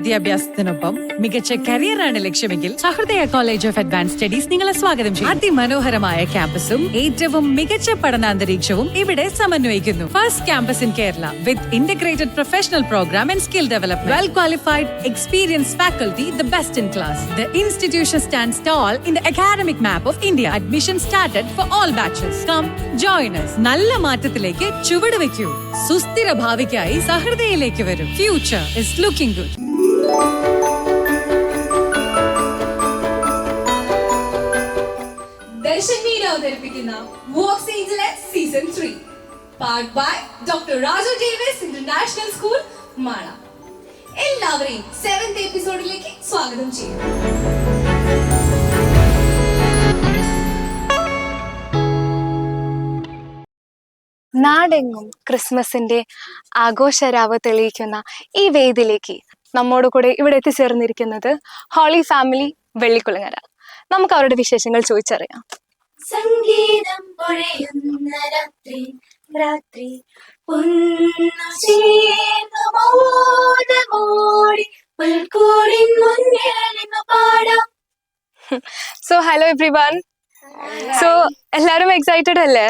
വിദ്യാഭ്യാസത്തിനൊപ്പം മികച്ച കരിയറാണ് ലക്ഷ്യമെങ്കിൽ Sahrudaya college of advance studies നിങ്ങളെ സ്വാഗതം ചെയ്യും. അതിമനോഹരമായ ക്യാമ്പസും ഏറ്റവും മികച്ച പഠനാന്തരീക്ഷവും ഇവിടെ സമന്വയിക്കുന്നു. First campus in Kerala with integrated professional program and skill development. Well qualified experienced faculty, the best in class. The institution stands tall in the academic map of India. Admission started for all batches. Come join us. നല്ല മാറ്റത്തിലേക്ക് ചുവട് വെക്കൂ. സുസ്ഥിര ഭാവിക്കായി സഹൃദയയിലേക്ക് വരൂ. Future is looking good. Darshan media അവതരിപ്പിക്കുന്ന vox ഏഞ്ചലെ season 3 part by doctor Raju Davis international school Mala. എല്ലാവരെയും 7th എപ്പിസോഡിലേക്ക് സ്വാഗതം ചെയ്യും. നാടെങ്ങും ക്രിസ്മസിന്റെ ആഘോഷരാവ് തെളിയിക്കുന്ന ഈ വേദിയിലേക്ക് നമ്മോട് കൂടെ ഇവിടെ എത്തിച്ചേർന്നിരിക്കുന്നത് ഹോളി ഫാമിലി വെള്ളിക്കുളങ്ങര. നമുക്ക് അവരുടെ വിശേഷങ്ങൾ ചോദിച്ചറിയാം. സംഗീതം പൊഴിയുന്ന രാത്രി രാത്രി പാടാം. So hello everyone. So എല്ലാരും എക്സൈറ്റഡ് അല്ലേ?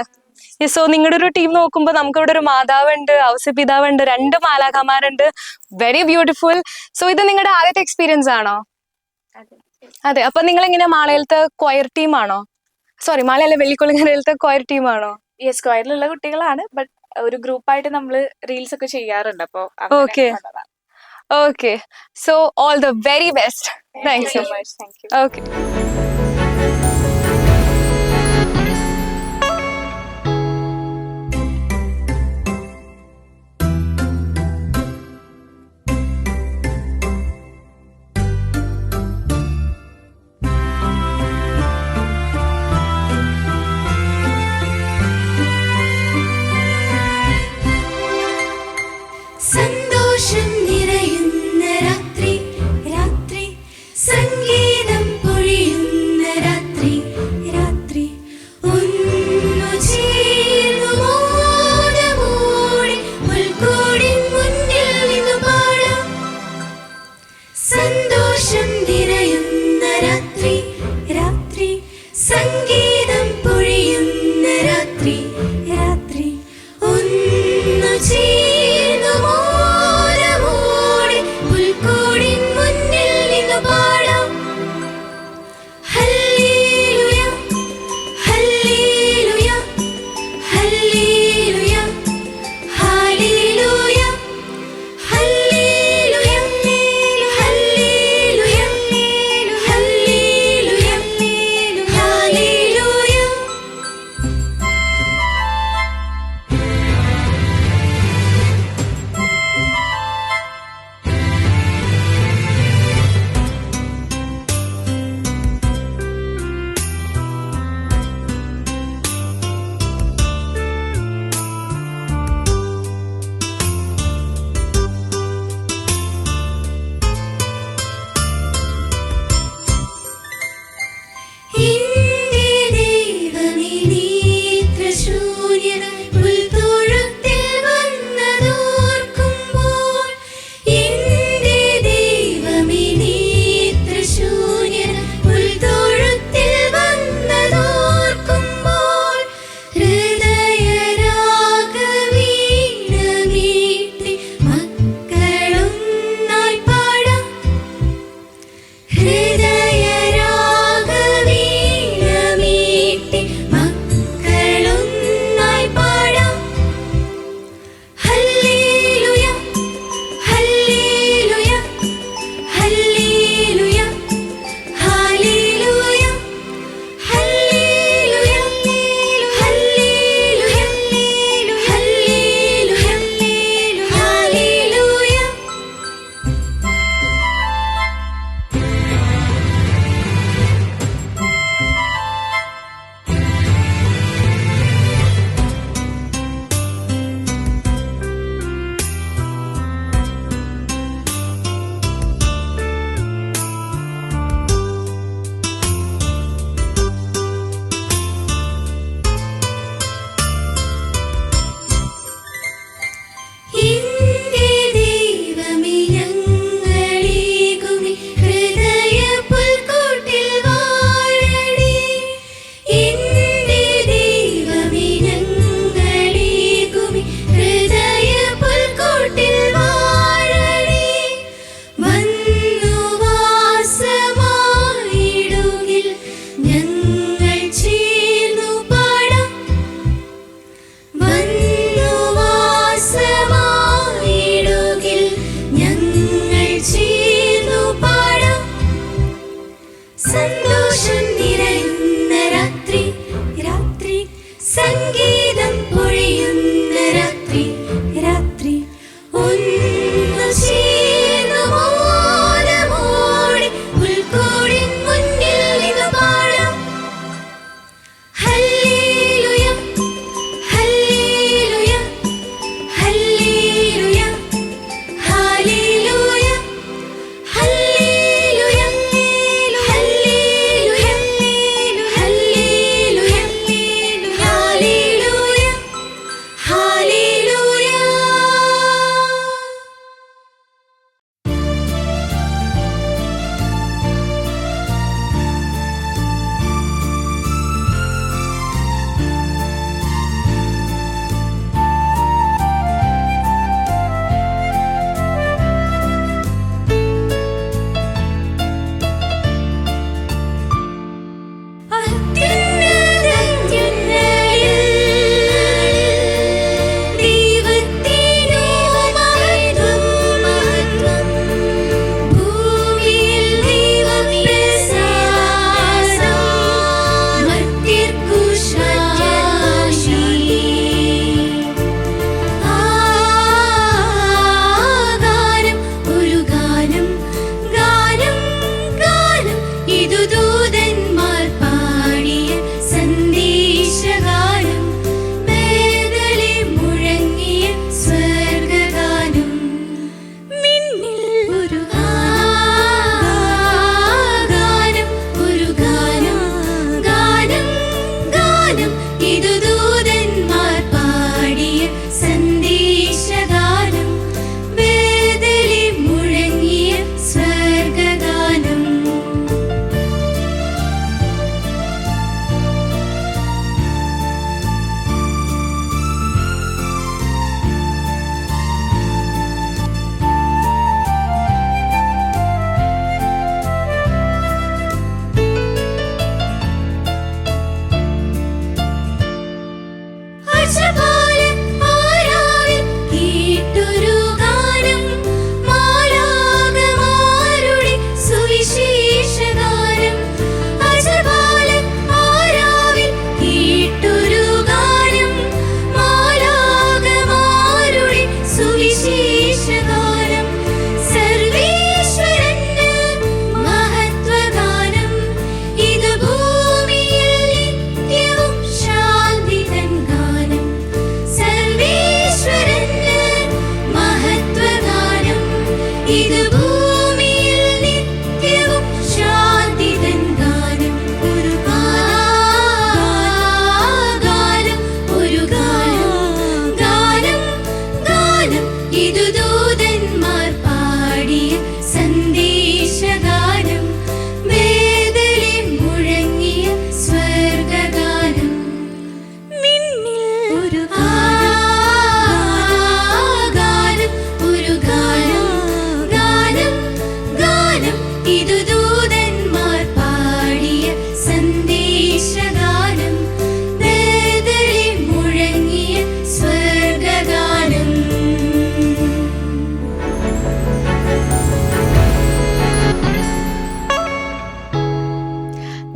സോ നിങ്ങളുടെ ഒരു ടീം നോക്കുമ്പോൾ നമുക്ക് ഇവിടെ ഒരു മാതാവുണ്ട്, ഔസപിതാവുണ്ട്, 2 മാലാഖമാരുണ്ട്. Very beautiful. സോ ഇത് നിങ്ങളുടെ ആദ്യത്തെ എക്സ്പീരിയൻസ് ആണോ? അതെ. അപ്പൊ നിങ്ങൾ എങ്ങനെ മാളയിലത്തെ ക്വയർ ടീമാണോ? സോറി, മാളയല്ല, വെള്ളിക്കുളങ്ങരയിലത്തെ ക്വയർ ടീമാണോ? യെസ്, സ്ക്വയറിലുള്ള കുട്ടികളാണ്. ബട്ട് ഒരു ഗ്രൂപ്പായിട്ട് നമ്മൾ റീൽസ് ഒക്കെ ചെയ്യാറുണ്ട്. അപ്പോ okay okay. So all the very best. Thank you. Thank you. Okay. സന്തോഷം നിറയുന്ന രാത്രി രാത്രി സംഗീതം പൊഴിയുന്ന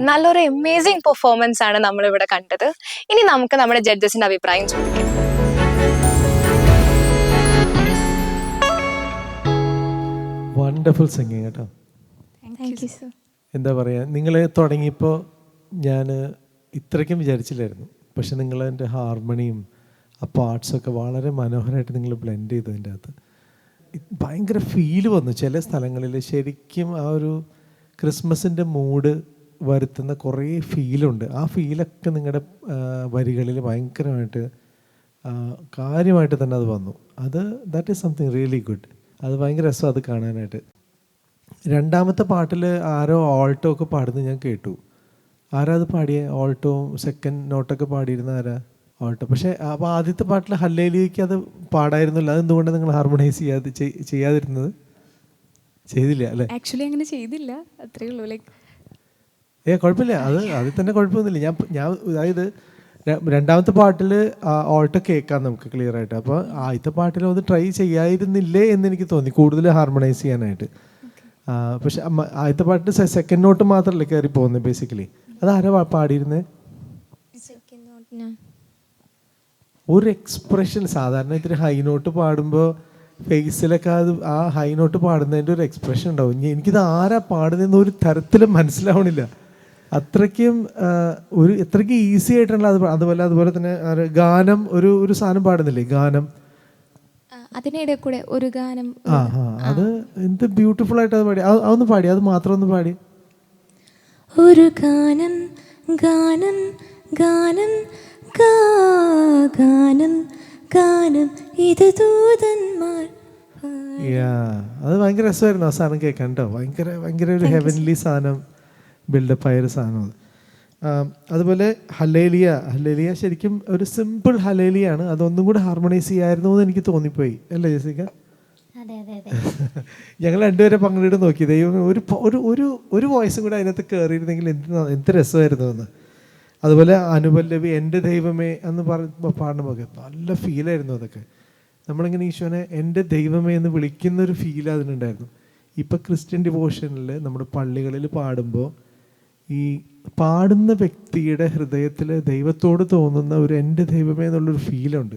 നല്ലൊരു അമേസിങ് പെർഫോമൻസ് ആണ് നമ്മൾ ഇവിടെ കണ്ടത്. ഇനി നമുക്ക് നമ്മുടെ ജഡ്ജസിന്റെ അഭിപ്രായം ചോദിക്കാം. വണ്ടർഫുൾ സിംഗിങ് കേട്ടോ. എന്താ പറയുക, നിങ്ങൾ തുടങ്ങിയപ്പോൾ ഞാൻ ഇത്രയ്ക്കും വിചാരിച്ചില്ലായിരുന്നു. പക്ഷെ നിങ്ങളതിൻ്റെ ഹാർമണിയും ആ പാർട്സൊക്കെ വളരെ മനോഹരമായിട്ട് നിങ്ങൾ ബ്ലെൻഡ് ചെയ്തു. അതിൻ്റെ അകത്ത് ഭയങ്കര ഫീല് വന്നു. ചില സ്ഥലങ്ങളിൽ ശരിക്കും ആ ഒരു ക്രിസ്മസിൻ്റെ മൂഡ് വരുത്തുന്ന കുറേ ഫീലുണ്ട്. ആ ഫീലൊക്കെ നിങ്ങളുടെ വരികളിൽ ഭയങ്കരമായിട്ട് കാര്യമായിട്ട് തന്നെ അത് വന്നു. That is something really good. അത് ഭയങ്കര രസം അത് കാണാനായിട്ട്. രണ്ടാമത്തെ പാട്ടിൽ ആരോ ഓൾട്ടോ ഒക്കെ പാടുന്നത് ഞാൻ കേട്ടു. ആരാ അത് പാടിയേ? ഓൾട്ടോ സെക്കൻഡ് നോട്ടൊക്കെ പാടിയിരുന്ന ആരാ? ഓൾട്ടോ. പക്ഷേ അപ്പോൾ ആദ്യത്തെ പാട്ടിൽ ഹല്ലേലൂയയ്ക്ക് അത് പാടായിരുന്നല്ലോ. അതെന്തുകൊണ്ടാണ് നിങ്ങൾ ഹാർമണൈസ് ചെയ്യാതിരുന്നത്? ചെയ്തില്ല അല്ലേ? ആക്ച്വലി അങ്ങനെ ചെയ്തില്ല, അത്രേ ഉള്ളൂ. ലൈക്ക് കുഴപ്പമില്ല, അതിൽ തന്നെ കുഴപ്പമൊന്നുമില്ല. ഞാൻ അതായത് രണ്ടാമത്തെ പാട്ടിൽ ഓൾട്ടോ കേൾക്കാം നമുക്ക് ക്ലിയർ ആയിട്ട്. അപ്പോൾ ആദ്യത്തെ പാട്ടിൽ ഒന്ന് ട്രൈ ചെയ്യായിരുന്നില്ലേ എന്ന് എനിക്ക് തോന്നി, കൂടുതൽ ഹാർമണൈസ് ചെയ്യാനായിട്ട്. പക്ഷെ ആദ്യത്തെ പാട്ടിൽ സെക്കൻഡ് നോട്ട് മാത്രമല്ലേ കയറി പോകുന്നത് ബേസിക്കലി. അതാരാ പാടിയിരുന്നത്? ഒരു എക്സ്പ്രഷൻ, സാധാരണ ഇത്തിരി ഹൈ നോട്ട് പാടുമ്പോൾ ഫേസിലൊക്കെ ആ ഹൈ നോട്ട് പാടുന്നതിൻ്റെ ഒരു എക്സ്പ്രഷൻ ഉണ്ടാവും. എനിക്കിത് ആരാ പാടുന്നതെന്ന് ഒരു തരത്തിലും മനസ്സിലാവണില്ല. അത്രയ്ക്കും എത്രയ്ക്കും ഈസി ആയിട്ടുള്ള അതുപോലെ തന്നെ ഗാനം ഒരു സാധനം പാടുന്നില്ലേ, ഗാനം. അതിനിടെ കൂടെ ഒരു ഗാനം, അത് എന്ത് ബ്യൂട്ടിഫുൾ ആയിട്ട് അത് പാടി. അതൊന്ന് പാടി, അത് മാത്രം ഒന്ന് പാടി. ഒരു ഗാനം ഗാനം ഗാനം ഗാനം ഗാനം ഇത് ദൂതന്മാർ. അത് ഭയങ്കര രസമായിരുന്നു ആ സാധനം കേൾക്കാൻ കേട്ടോ. ഭയങ്കര ഒരു ഹെവൻലി സാധനം, ബിൽഡപ്പ് ആയൊരു സാധനം അത്. അതുപോലെ ഹല്ലേലിയ ശരിക്കും ഒരു സിമ്പിൾ ഹല്ലേലിയാണ്. അതൊന്നും കൂടി ഹാർമണൈസ് ചെയ്യായിരുന്നു എന്ന് എനിക്ക് തോന്നിപ്പോയി, അല്ലേ ജെസിക്ക? ഞങ്ങൾ രണ്ടുപേരെ പങ്കിട്ട് നോക്കി. ദൈവം ഒരു വോയിസും കൂടെ അതിനകത്ത് കയറിയിരുന്നെങ്കിൽ എന്ത് രസമായിരുന്നു എന്ന്. അതുപോലെ അനുപല്ലവി എൻ്റെ ദൈവമേ എന്ന് പാടുമ്പോൾ നല്ല ഫീലായിരുന്നു അതൊക്കെ. നമ്മളിങ്ങനെ ഈശോനെ എൻ്റെ ദൈവമേ എന്ന് വിളിക്കുന്നൊരു ഫീൽ അതിനുണ്ടായിരുന്നു. ഇപ്പം ക്രിസ്ത്യൻ ഡിവോഷനിൽ നമ്മുടെ പള്ളികളിൽ പാടുമ്പോൾ ഈ പാടുന്ന വ്യക്തിയുടെ ഹൃദയത്തിൽ ദൈവത്തോട് തോന്നുന്ന ഒരു എൻ്റെ ദൈവമേ എന്നുള്ളൊരു ഫീലുണ്ട്.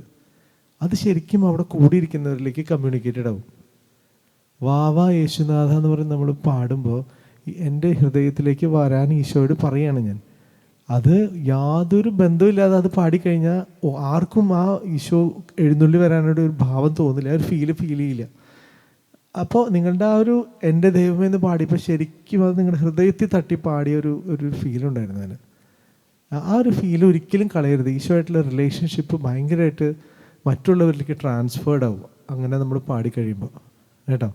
അത് ശരിക്കും അവിടെ കൂടിയിരിക്കുന്നവരിലേക്ക് കമ്മ്യൂണിക്കേറ്റഡ് ആവും. വാവാ യേശുനാഥ എന്ന് പറഞ്ഞ് നമ്മൾ പാടുമ്പോൾ എൻ്റെ ഹൃദയത്തിലേക്ക് വരാൻ ഈശോയോട് പറയാണ് ഞാൻ. അത് യാതൊരു ബന്ധമില്ലാതെ അത് പാടിക്കഴിഞ്ഞാൽ ആർക്കും ആ ഈശോ എഴുന്നള്ളി വരാനൊരു ഒരു ഭാവം തോന്നില്ല, ആ ഒരു ഫീൽ ചെയ്യില്ല. അപ്പോൾ നിങ്ങളുടെ ആ ഒരു എൻ്റെ ദൈവമേ എന്ന് പാടിയപ്പോൾ ശരിക്കും അത് നിങ്ങളുടെ ഹൃദയത്തിൽ തട്ടി പാടിയ ഒരു ഫീലുണ്ടായിരുന്നു അതിന്. ആ ഒരു ഫീൽ ഒരിക്കലും കളയരുത്. ഈശോയായിട്ടുള്ള റിലേഷൻഷിപ്പ് ഭയങ്കരമായിട്ട് മറ്റുള്ളവരിലേക്ക് ട്രാൻസ്ഫേർഡ് ആവും അങ്ങനെ നമ്മൾ പാടിക്കഴിയുമ്പോൾ കേട്ടോ.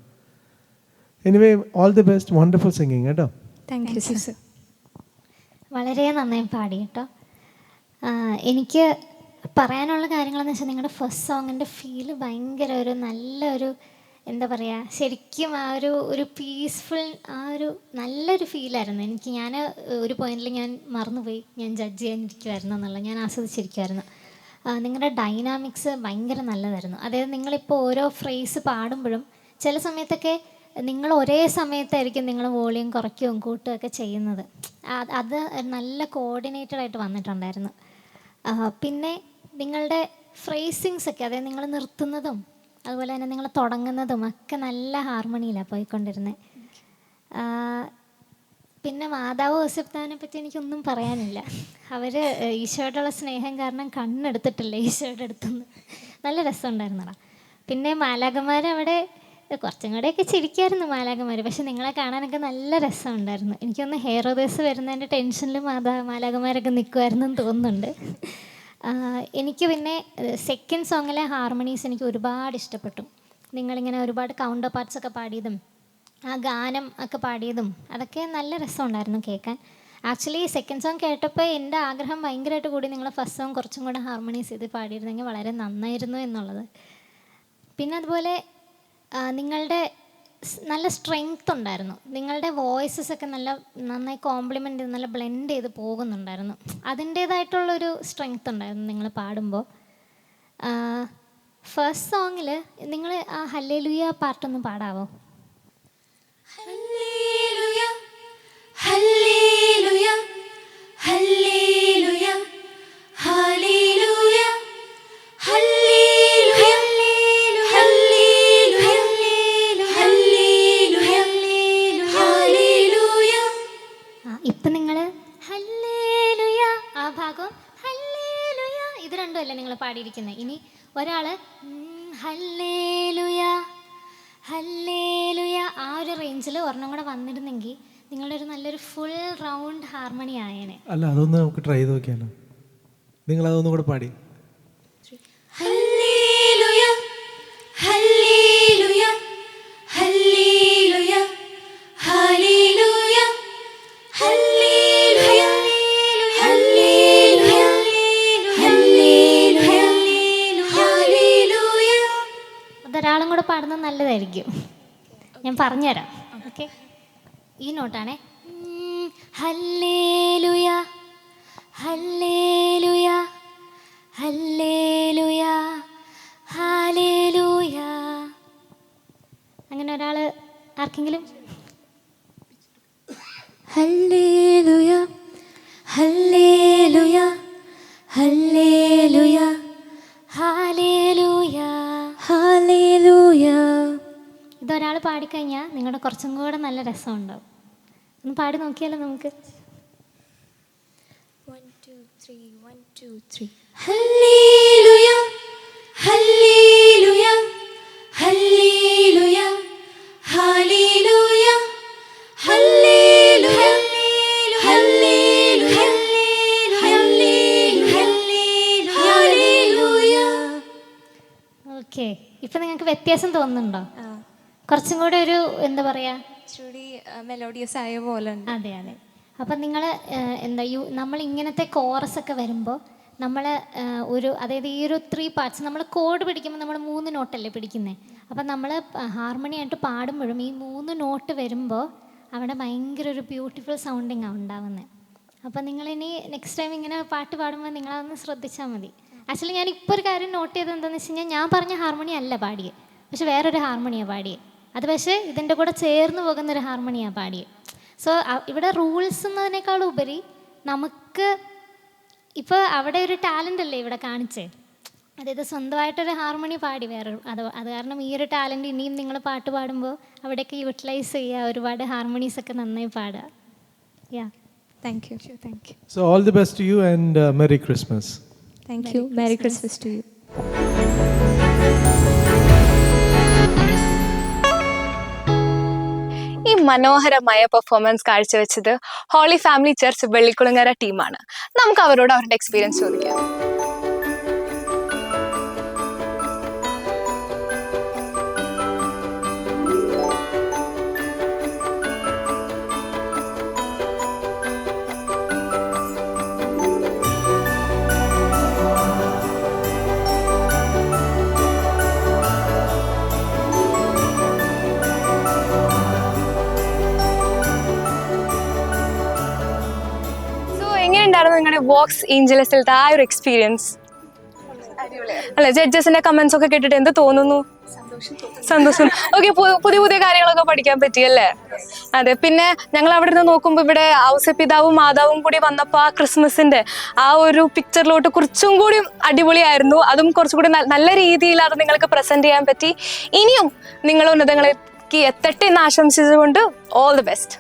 Anyway, all the best, wonderful singing കേട്ടോ. Thank you sir. വളരെ നന്നായി പാടി കേട്ടോ. എനിക്ക് പറയാനുള്ള കാര്യങ്ങളെന്ന് വെച്ചാൽ നിങ്ങളുടെ ഫസ്റ്റ് സോങ്ങിൻ്റെ ഫീല് ഭയങ്കര ഒരു നല്ലൊരു എന്താ പറയുക, ശരിക്കും ആ ഒരു പീസ്ഫുൾ ആ ഒരു നല്ലൊരു ഫീലായിരുന്നു എനിക്ക്. ഞാൻ ഒരു പോയിന്റിൽ ഞാൻ മറന്നുപോയി ഞാൻ ജഡ്ജ് ചെയ്യാനിരിക്കുമായിരുന്നു എന്നുള്ളത്. ഞാൻ ആസ്വദിച്ചിരിക്കുമായിരുന്നു. നിങ്ങളുടെ ഡൈനാമിക്സ് ഭയങ്കര നല്ലതായിരുന്നു. അതായത് നിങ്ങളിപ്പോൾ ഓരോ ഫ്രേസ് പാടുമ്പോഴും ചില സമയത്തൊക്കെ നിങ്ങൾ ഒരേ സമയത്തായിരിക്കും നിങ്ങൾ വോളിയം കുറയ്ക്കുകയും കൂട്ടുകയൊക്കെ ചെയ്യുന്നത്. അത് നല്ല കോർഡിനേറ്റഡ് ആയിട്ട് വന്നിട്ടുണ്ടായിരുന്നു. പിന്നെ നിങ്ങളുടെ ഫ്രേസിങ്സ് ഒക്കെ, അതായത് നിങ്ങൾ നിർത്തുന്നതും അതുപോലെ തന്നെ നിങ്ങൾ തുടങ്ങുന്നതും ഒക്കെ നല്ല ഹാർമണിയിലാണ് പോയിക്കൊണ്ടിരുന്നത്. പിന്നെ മാതാവ് ഔസേപ്പിതാവിനെ പറ്റി എനിക്കൊന്നും പറയാനില്ല. അവർ ഈശോയോടുള്ള സ്നേഹം കാരണം കണ്ണെടുത്തിട്ടില്ല ഈശോയുടെ അടുത്തുനിന്ന്. നല്ല രസമുണ്ടായിരുന്നടാ. പിന്നെ മാലാഖമാർ അവിടെ കുറച്ചും കൂടെയൊക്കെ ചിരിക്കായിരുന്നു മാലാഖമാർ. പക്ഷെ നിങ്ങളെ കാണാനൊക്കെ നല്ല രസമുണ്ടായിരുന്നു. എനിക്കൊന്ന് ഹെയറോദേഴ്സ് വരുന്നതിൻ്റെ ടെൻഷനിൽ മാലാഖമാരൊക്കെ നിൽക്കുമായിരുന്നു എന്ന് തോന്നുന്നുണ്ട്. എനിക്ക് പിന്നെ സെക്കൻഡ് സോങ്ങിലെ ഹാർമണീസ് എനിക്ക് ഒരുപാട് ഇഷ്ടപ്പെട്ടു. നിങ്ങളിങ്ങനെ ഒരുപാട് കൗണ്ടർ പാർട്സൊക്കെ പാടിയതും ആ ഗാനം ഒക്കെ പാടിയതും അതൊക്കെ നല്ല രസമുണ്ടായിരുന്നു കേൾക്കാൻ. ആക്ച്വലി സെക്കൻഡ് സോങ് കേട്ടപ്പോൾ എൻ്റെ ആഗ്രഹം ഭയങ്കരമായിട്ട് കൂടി നിങ്ങൾ ഫസ്റ്റ് സോങ് കുറച്ചും കൂടെ ഹാർമണൈസ് ചെയ്ത് പാടിയിരുന്നെങ്കിൽ വളരെ നന്നായിരുന്നു എന്നുള്ളത്. പിന്നെ അതുപോലെ നിങ്ങളുടെ നല്ല സ്ട്രെങ്ത് ഉണ്ടായിരുന്നു. നിങ്ങളുടെ വോയിസസ് ഒക്കെ നന്നായി കോംപ്ലിമെൻ്റ് ചെയ്ത് നല്ല ബ്ലെൻഡ് ചെയ്ത് പോകുന്നുണ്ടായിരുന്നു. അതിൻ്റേതായിട്ടുള്ളൊരു സ്ട്രെങ്ത് ഉണ്ടായിരുന്നു നിങ്ങൾ പാടുമ്പോൾ. ഫസ്റ്റ് സോങ്ങിൽ നിങ്ങൾ ആ ഹല്ലേലൂയ പാട്ടൊന്ന് പാടാവോ? ഹല്ലേലൂയ ഹല്ലേലൂയ സൗണ്ടും അല്ലേ നിങ്ങൾ പാടിയിരിക്കുന്നത്. ഇനി ഒരാൾ ഹല്ലേലൂയ ഹല്ലേലൂയ ആ ഒരു റേഞ്ചിൽ ഒരെണ്ണം കൂടെ വന്നിരുന്നെങ്കിൽ നിങ്ങളുടെ ഒരു നല്ലൊരു ഫുൾ റൗണ്ട് ഹാർമണി ആയേനെ. അല്ല, അതൊന്ന് നമുക്ക് ട്രൈ ചെയ്ത് നോക്കിയാലോ? നിങ്ങൾ അതൊന്നും കൂടെ പാടി. Hallelujah hallelujah hallelujah hallelujah hallelujah hallelujah hallelujah hallelujah. അതൊരാളും കൂടെ പാടുന്നത് നല്ലതായിരിക്കും. ഞാൻ പറഞ്ഞുതരാം. ഓക്കെ, ഈ നോട്ടാണേ. Hallelujah hallelujah hallelujah hallelujah. അങ്ങനെ ഒരാൾ ആർക്കെങ്കിലും hallelujah hallelujah hallelujah hallelujah hallelujah. ഇതൊരാൾ പാടിക്കഴിഞ്ഞാൽ നിങ്ങളുടെ കുറച്ചും കൂടെ നല്ല രസമുണ്ടാവും. ഒന്ന് പാടി നോക്കിയാലോ നമുക്ക്? 1 2 3 1 2 3 hallelujah hallelujah hallelujah hallelujah hallelujah hallelujah hallelujah. Okay, ഇപ്പം നിങ്ങൾക്ക് വ്യത്യാസം തോന്നുന്നുണ്ടോ? കുറച്ചും കൂടെ ഒരു എന്താ പറയുക, ഇച്ചിരി മെലോഡിയസ് ആയ പോലെ ഉണ്ട്. അതെ അതെ. അപ്പം നിങ്ങൾ എന്താ നമ്മൾ ഇങ്ങനത്തെ കോറസ് ഒക്കെ വരുമ്പോൾ നമ്മൾ ഒരു അതായത് ഈ ഒരു 3 പാർട്സ് നമ്മൾ കോഡ് പിടിക്കുമ്പോൾ നമ്മൾ 3 നോട്ടല്ലേ പിടിക്കുന്നത്. അപ്പം നമ്മൾ ഹാർമണി ആയിട്ട് പാടുമ്പോഴും ഈ 3 നോട്ട് വരുമ്പോൾ അവിടെ ഭയങ്കര ഒരു ബ്യൂട്ടിഫുൾ സൗണ്ടിങ് ആണ് ഉണ്ടാവുന്നത്. അപ്പം നിങ്ങളിനി നെക്സ്റ്റ് ടൈം ഇങ്ങനെ പാട്ട് പാടുമ്പോൾ നിങ്ങളതൊന്ന് ശ്രദ്ധിച്ചാൽ മതി. ആക്ച്വലി ഞാൻ ഇപ്പോൾ ഒരു കാര്യം നോട്ട് ചെയ്തത് എന്താണെന്ന് വെച്ച് കഴിഞ്ഞാൽ, ഞാൻ പറഞ്ഞ ഹാർമണി അല്ല പാടിയത്, പക്ഷെ വേറൊരു ഹാർമണിയാണ് പാടിയത്. അത് പക്ഷേ ഇതിൻ്റെ കൂടെ ചേർന്ന് പോകുന്നൊരു ഹാർമണിയാണ് പാടിയത്. സോ ഇവിടെ റൂൾസ് എന്നതിനേക്കാളും ഉപരി നമുക്ക് ഇപ്പോൾ അവിടെ ഒരു ടാലൻ്റ് അല്ലേ ഇവിടെ കാണിച്ചേ. അതായത് സ്വന്തമായിട്ടൊരു ഹാർമണി പാടി വേറെ അത് കാരണം ഈ ഒരു ടാലൻറ്റ് ഇനിയും നിങ്ങൾ പാട്ട് പാടുമ്പോൾ അവിടെയൊക്കെ യൂട്ടിലൈസ് ചെയ്യുക, ഒരുപാട് ഹാർമണീസ് ഒക്കെ നന്നായി പാടുക. Yeah, thank you. So all the best to you and Merry Christmas. Thank you. Merry Christmas to you. ഈ മനോഹരമായ പെർഫോമൻസ് കാഴ്ചവെച്ചത് ഹോളി ഫാമിലി ചർച്ച് വെള്ളിക്കുളങ്ങര ടീമാണ്. നമുക്ക് അവരോട് അവരുടെ എക്സ്പീരിയൻസ് ചോദിക്കാം. എങ്ങനെയുണ്ടായിരുന്നു നിങ്ങളുടെ വോക്സ് ഏഞ്ചലസിലത്തെ ആ ഒരു എക്സ്പീരിയൻസ്? അല്ല, ജഡ്ജസിന്റെ കമന്റ്സ് ഒക്കെ കേട്ടിട്ട് എന്ത് തോന്നുന്നു? സന്തോഷം. ഓക്കെ, പുതിയ പുതിയ കാര്യങ്ങളൊക്കെ പഠിക്കാൻ പറ്റിയല്ലേ? അതെ. പിന്നെ ഞങ്ങൾ അവിടെ നിന്ന് നോക്കുമ്പോൾ ഇവിടെ ഔസപിതാവും മാതാവും കൂടി വന്നപ്പോൾ ആ ക്രിസ്മസിന്റെ ആ ഒരു പിക്ചറിലോട്ട് കുറച്ചും കൂടി അടിപൊളിയായിരുന്നു. അതും കുറച്ചും കൂടി നല്ല രീതിയിൽ അത് നിങ്ങൾക്ക് പ്രസന്റ് ചെയ്യാൻ പറ്റി. ഇനിയും നിങ്ങൾ ഉന്നതങ്ങളിലേക്ക് എത്തട്ടെ എന്ന് ആശംസിച്ചുകൊണ്ട് ഓൾ ദി ബെസ്റ്റ്.